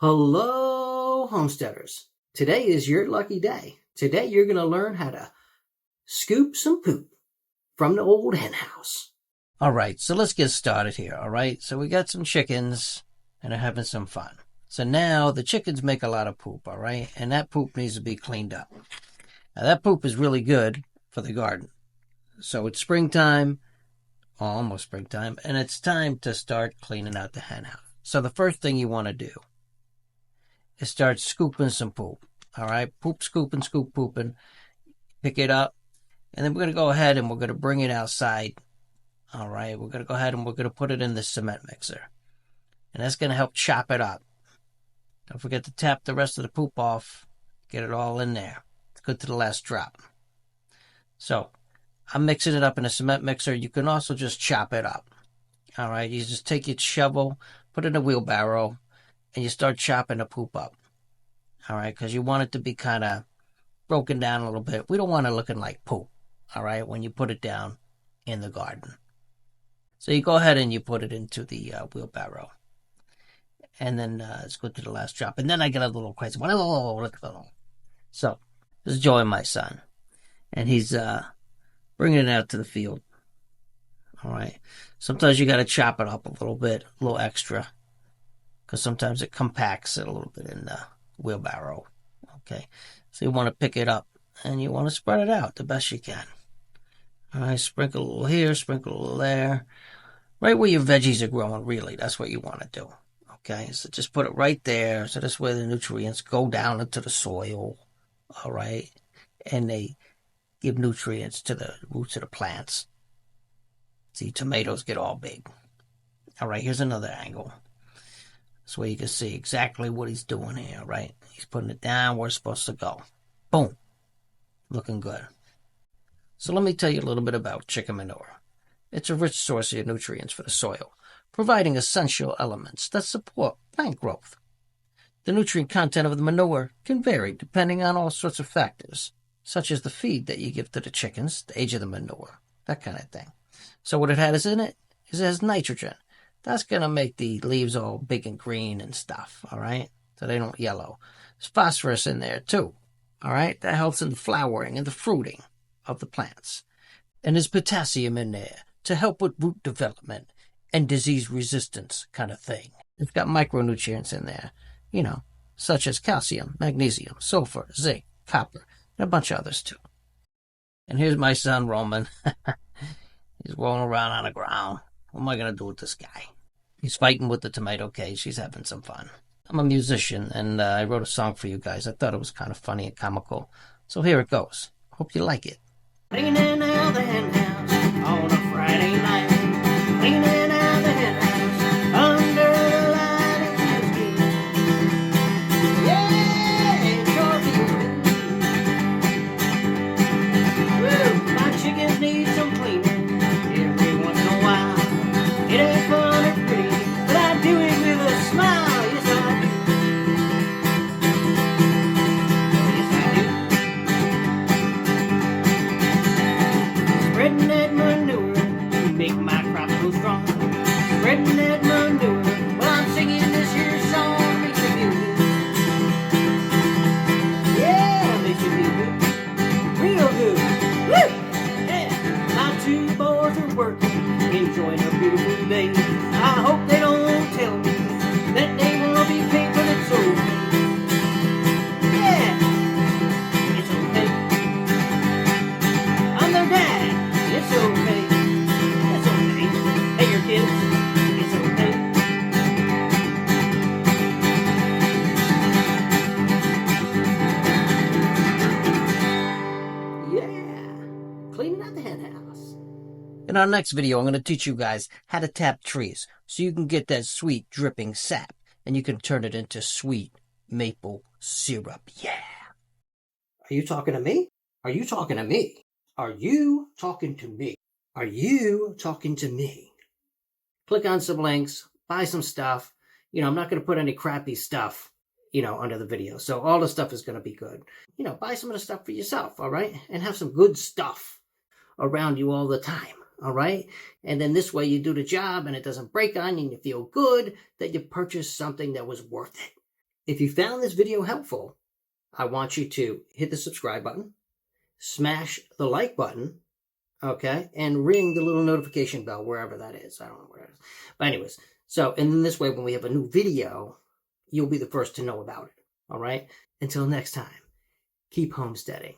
Hello, homesteaders. Today is your lucky day. Today you're going to learn how to scoop some poop from the old hen house. All right, so let's get started here, all right? So we got some chickens, and they're having some fun. So now the chickens make a lot of poop, all right? And that poop needs to be cleaned up. Now that poop is really good for the garden. So it's springtime, almost springtime, and it's time to start cleaning out the hen house. So the first thing you want to do is start scooping some poop, all right? Poop scooping, scoop pooping. Pick it up, and then we're going to go ahead and we're going to bring it outside. All right, we're going to go ahead and we're going to put it in the cement mixer. And that's going to help chop it up. Don't forget to tap the rest of the poop off. Get it all in there. It's good to the last drop. So, I'm mixing it up in a cement mixer. You can also just chop it up. All right, you just take your shovel, put it in a wheelbarrow, and you start chopping the poop up. All right, because you want it to be kind of broken down a little bit. We don't want it looking like poop. All right, when you put it down in the garden. So you go ahead and you put it into the wheelbarrow. And then let's go to the last drop. And then I get a little crazy. So this is Joey, my son. And he's bringing it out to the field. All right. Sometimes you got to chop it up a little bit, a little extra. Because sometimes it compacts it a little bit in the wheelbarrow. Okay. So you want to pick it up. And you want to spread it out the best you can. All right. Sprinkle a little here, sprinkle a little there. Right where your veggies are growing, really. That's what you want to do. Okay, so just put it right there. So that's where the nutrients go down into the soil. All right, and they give nutrients to the roots of the plants. See, tomatoes get all big. All right, here's another angle. This way you can see exactly what he's doing here, right? He's putting it down where it's supposed to go. Boom. Looking good. So let me tell you a little bit about chicken manure. It's a rich source of nutrients for the soil, providing essential elements that support plant growth. The nutrient content of the manure can vary depending on all sorts of factors, such as the feed that you give to the chickens, the age of the manure, that kind of thing. So what it has in it is it has nitrogen. That's going to make the leaves all big and green and stuff, all right? So they don't yellow. There's phosphorus in there too, all right? That helps in the flowering and the fruiting of the plants. And there's potassium in there to help with root development and disease resistance kind of thing. It's got micronutrients in there, such as calcium, magnesium, sulfur, zinc, copper, and a bunch of others too. And here's my son, Roman. He's rolling around on the ground. What am I going to do with this guy? He's fighting with the tomato cage. He's having some fun. I'm a musician, and I wrote a song for you guys. I thought it was kind of funny and comical. So here it goes. Hope you like it. Cleaning out the hen house on a Friday night. Cleaning out the hen house under the light. It feels good. Yeah, it sure feels good. Woo! My chickens need some cleaning every once in a while. It ain't fun or pretty, but I do it with a smile. Yes, I do. Spreading that manure to make my crop go strong. Spreading that manure while I'm singing this here song makes me feel good. Yeah, makes me feel good. Real good. Woo! Yeah, my two boys are working, enjoying a beautiful day. I hope they don't tell me that they will be paid for it so. Yeah, it's okay. I'm their dad. It's okay. It's okay. Hey, your kids. It's okay. Yeah. Cleaning out the hen house. In our next video, I'm going to teach you guys how to tap trees so you can get that sweet dripping sap and you can turn it into sweet maple syrup. Yeah. Are you talking to me? Are you talking to me? Are you talking to me? Are you talking to me? Click on some links, buy some stuff. I'm not going to put any crappy stuff, under the video. So all the stuff is going to be good. Buy some of the stuff for yourself, all right? And have some good stuff around you all the time, all right? And then this way you do the job and it doesn't break on you and you feel good that you purchased something that was worth it. If you found this video helpful, I want you to hit the subscribe button, smash the like button, okay, and ring the little notification bell wherever that is. I don't know where it is. But anyways, so, and then this way, when we have a new video, you'll be the first to know about it. All right? Until next time, keep homesteading.